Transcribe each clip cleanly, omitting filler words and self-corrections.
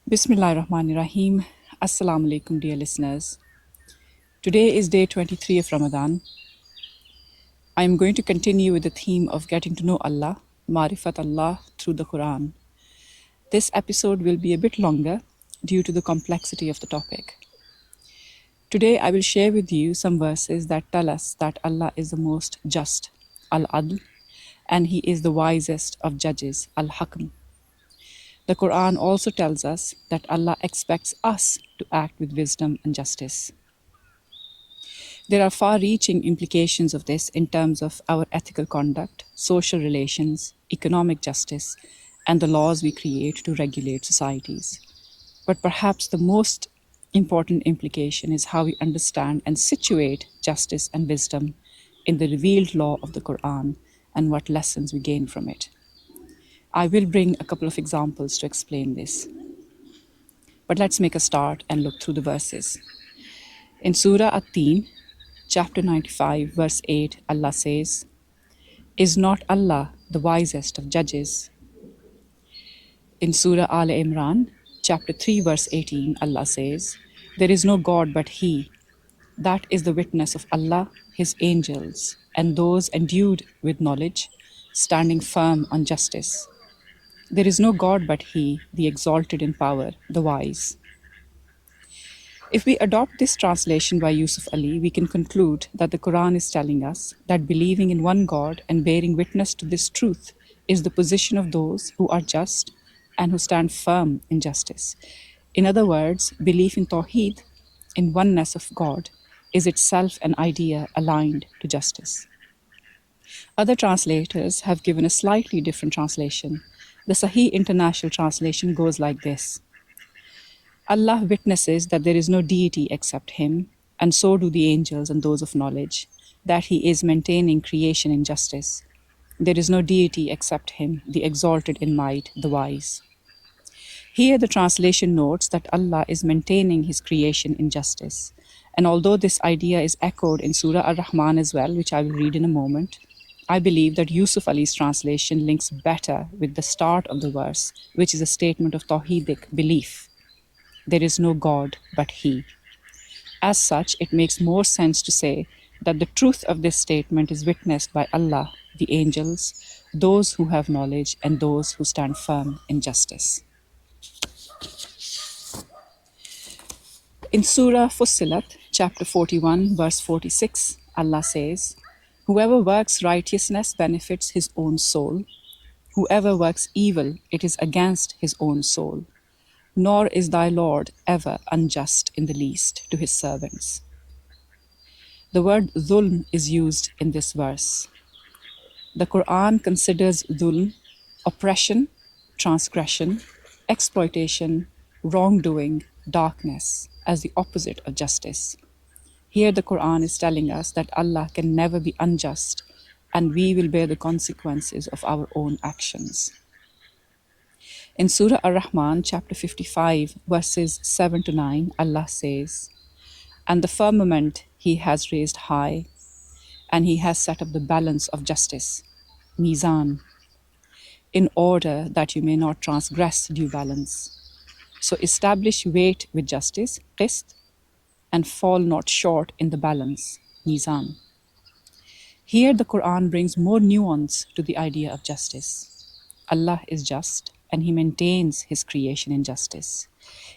Bismillahirrahmanirrahim. Assalamu alaikum, dear listeners. Today is day 23 of Ramadan. I am going to continue with the theme of getting to know Allah, Marifat Allah, through the Quran. This episode will be a bit longer due to the complexity of the topic. Today I will share with you some verses that tell us that Allah is the most just, Al-Adl, and He is the wisest of judges, Al-Hakm. The Quran also tells us that Allah expects us to act with wisdom and justice. There are far-reaching implications of this in terms of our ethical conduct, social relations, economic justice, and the laws we create to regulate societies. But perhaps the most important implication is how we understand and situate justice and wisdom in the revealed law of the Quran and what lessons we gain from it. I will bring a couple of examples to explain this. But let's make a start and look through the verses. In Surah At-Teen, chapter 95, verse 8, Allah says, "Is not Allah the wisest of judges?" In Surah Al Imran, chapter 3, verse 18, Allah says, "There is no God but He. That is the witness of Allah, His angels, and those endued with knowledge, standing firm on justice. There is no God but He, the exalted in power, the wise." If we adopt this translation by Yusuf Ali, we can conclude that the Quran is telling us that believing in one God and bearing witness to this truth is the position of those who are just and who stand firm in justice. In other words, belief in Tawheed, in oneness of God, is itself an idea aligned to justice. Other translators have given a slightly different translation. The Sahih International Translation goes like this: Allah witnesses that there is no deity except Him, and so do the angels and those of knowledge, that He is maintaining creation in justice. There is no deity except Him, the exalted in might, the wise. Here the translation notes that Allah is maintaining His creation in justice. And although this idea is echoed in Surah Ar-Rahman as well, which I will read in a moment, I believe that Yusuf Ali's translation links better with the start of the verse, which is a statement of Tawheedic belief. There is no God but He. As such, it makes more sense to say that the truth of this statement is witnessed by Allah, the angels, those who have knowledge, and those who stand firm in justice. In Surah Fussilat, chapter 41, verse 46, Allah says, "Whoever works righteousness benefits his own soul. Whoever works evil, it is against his own soul. Nor is thy Lord ever unjust in the least to his servants." The word dhulm is used in this verse. The Quran considers dhulm oppression, transgression, exploitation, wrongdoing, darkness as the opposite of justice. Here the Quran is telling us that Allah can never be unjust, and we will bear the consequences of our own actions. In Surah Ar-Rahman, chapter 55, verses 7 to 9, Allah says, "And the firmament He has raised high, and He has set up the balance of justice, Mizan, in order that you may not transgress due balance. So establish weight with justice, Qist, and fall not short in the balance, Mizan." Here the Quran brings more nuance to the idea of justice. Allah is just, and He maintains His creation in justice.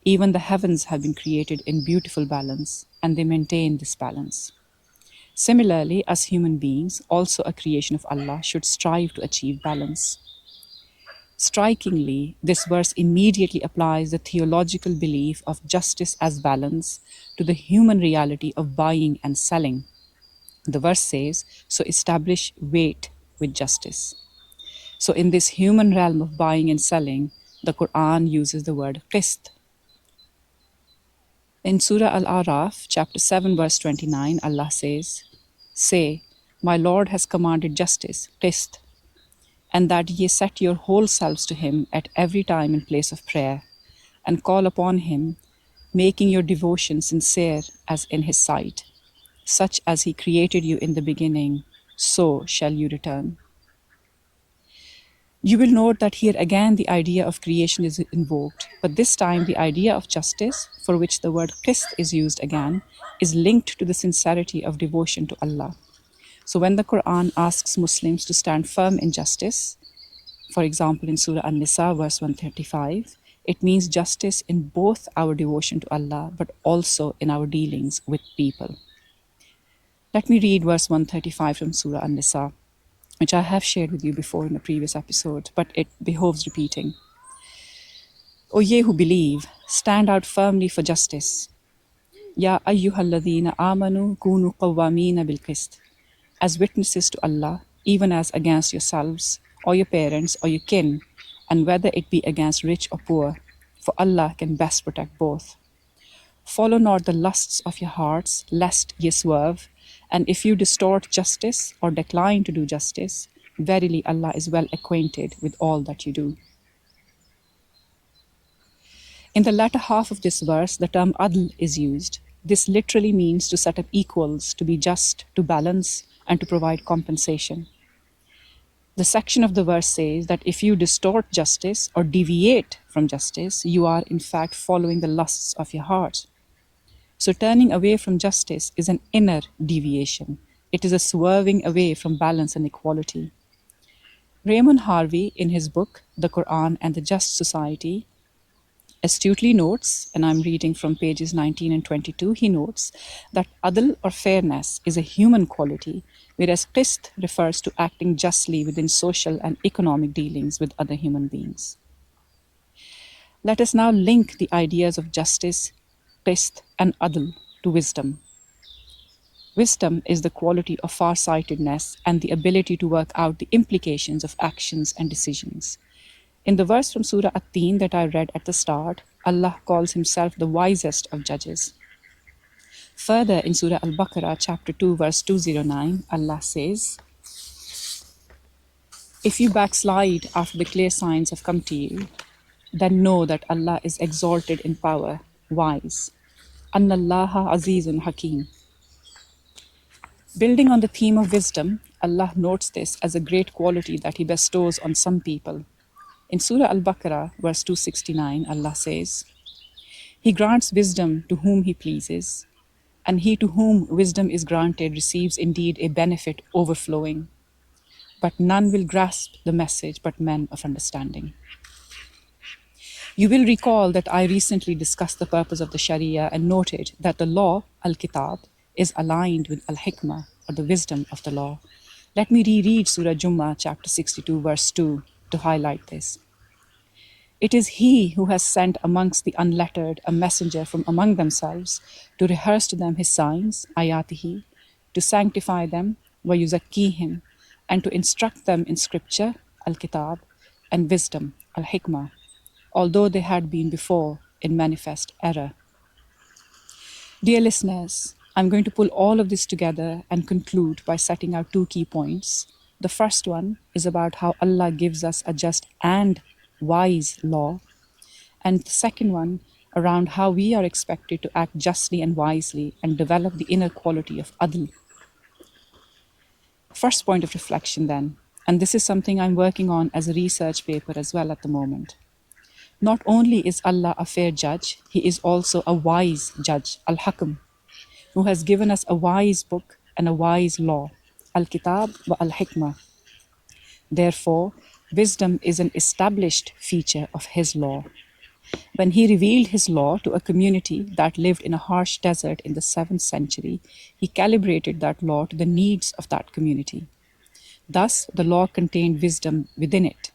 Even the heavens have been created in beautiful balance, and they maintain this balance. Similarly, as human beings, also a creation of Allah, should strive to achieve balance. Strikingly, this verse immediately applies the theological belief of justice as balance to the human reality of buying and selling. The verse says, "So establish weight with justice." So in this human realm of buying and selling, the Quran uses the word qist. In Surah Al-Araf, chapter 7, verse 29, Allah says, "Say, my Lord has commanded justice, qist, and that ye set your whole selves to Him at every time in place of prayer, and call upon Him, making your devotion sincere as in His sight. Such as He created you in the beginning, so shall you return." You will note that here again the idea of creation is invoked, but this time the idea of justice, for which the word qist is used again, is linked to the sincerity of devotion to Allah. So when the Quran asks Muslims to stand firm in justice, for example in Surah An-Nisa verse 135, it means justice in both our devotion to Allah but also in our dealings with people. Let me read verse 135 from Surah An-Nisa, which I have shared with you before in a previous episode, but it behoves repeating. O ye who believe, stand out firmly for justice. Ya ayyuhalladhina amanu kunu qawwamina bil qist, as witnesses to Allah, even as against yourselves, or your parents, or your kin, and whether it be against rich or poor, for Allah can best protect both. Follow not the lusts of your hearts, lest ye swerve, and if you distort justice or decline to do justice, verily Allah is well acquainted with all that you do. In the latter half of this verse, the term adl is used. This literally means to set up equals, to be just, to balance, and to provide compensation. The section of the verse says that if you distort justice or deviate from justice, you are in fact following the lusts of your heart. So turning away from justice is an inner deviation. It is a swerving away from balance and equality. Raymond Harvey, in his book, The Quran and the Just Society, astutely notes, and I'm reading from pages 19 and 22, he notes that adl or fairness is a human quality, whereas qist refers to acting justly within social and economic dealings with other human beings. Let us now link the ideas of justice, qist, and adl to wisdom. Wisdom is the quality of far-sightedness and the ability to work out the implications of actions and decisions. In the verse from Surah At-Teen that I read at the start, Allah calls himself the wisest of judges. Further, in Surah Al-Baqarah, chapter 2, verse 209, Allah says, if you backslide after the clear signs have come to you, then know that Allah is exalted in power, wise. Anna Allaha Azizun Hakim. Building on the theme of wisdom, Allah notes this as a great quality that He bestows on some people. In Surah Al-Baqarah, verse 269, Allah says, He grants wisdom to whom He pleases, and he to whom wisdom is granted receives indeed a benefit overflowing. But none will grasp the message but men of understanding. You will recall that I recently discussed the purpose of the Sharia and noted that the law, Al-Kitab, is aligned with Al-Hikmah, or the wisdom of the law. Let me reread Surah Jummah, chapter 62, verse 2, to highlight this. It is He who has sent amongst the unlettered a messenger from among themselves to rehearse to them His signs, ayatihi, to sanctify them, wa yuzakkihim, and to instruct them in scripture, al-kitab, and wisdom, al-hikmah, although they had been before in manifest error. Dear listeners, I'm going to pull all of this together and conclude by setting out two key points. The first one is about how Allah gives us a just and wise law. And the second one around how we are expected to act justly and wisely and develop the inner quality of adl. First point of reflection then, and this is something I'm working on as a research paper as well at the moment. Not only is Allah a fair judge, He is also a wise judge, Al-Hakam, who has given us a wise book and a wise law, Al-Kitab wa Al-Hikmah. Therefore, wisdom is an established feature of His law. When He revealed His law to a community that lived in a harsh desert in the 7th century, He calibrated that law to the needs of that community. Thus, the law contained wisdom within it.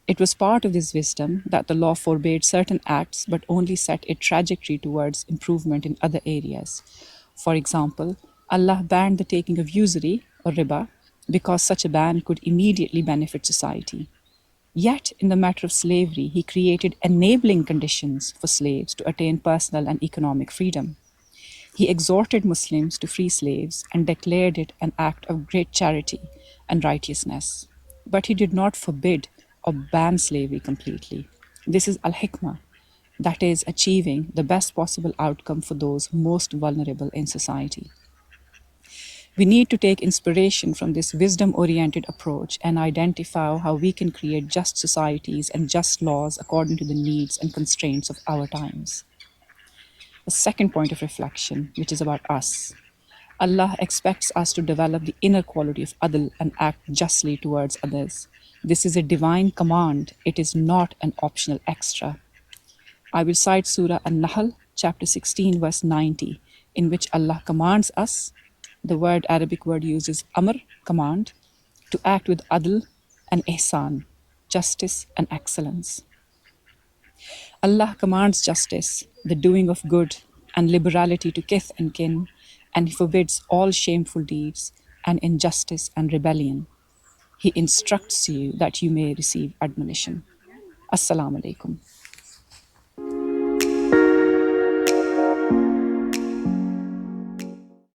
It was part of this wisdom that the law forbade certain acts but only set a trajectory towards improvement in other areas. For example, Allah banned the taking of usury or riba because such a ban could immediately benefit society. Yet, in the matter of slavery, He created enabling conditions for slaves to attain personal and economic freedom. He exhorted Muslims to free slaves and declared it an act of great charity and righteousness. But He did not forbid or ban slavery completely. This is al-hikmah, that is, achieving the best possible outcome for those most vulnerable in society. We need to take inspiration from this wisdom oriented approach and identify how we can create just societies and just laws according to the needs and constraints of our times. The second point of reflection, which is about us. Allah expects us to develop the inner quality of adl and act justly towards others. This is a divine command, it is not an optional extra. I will cite Surah An-Nahl, chapter 16, verse 90, in which Allah commands us, the word Arabic word uses amr, command, to act with adl and ihsan, justice and excellence. Allah commands justice, the doing of good, and liberality to kith and kin, and He forbids all shameful deeds and injustice and rebellion. He instructs you that you may receive admonition. Assalamu alaikum.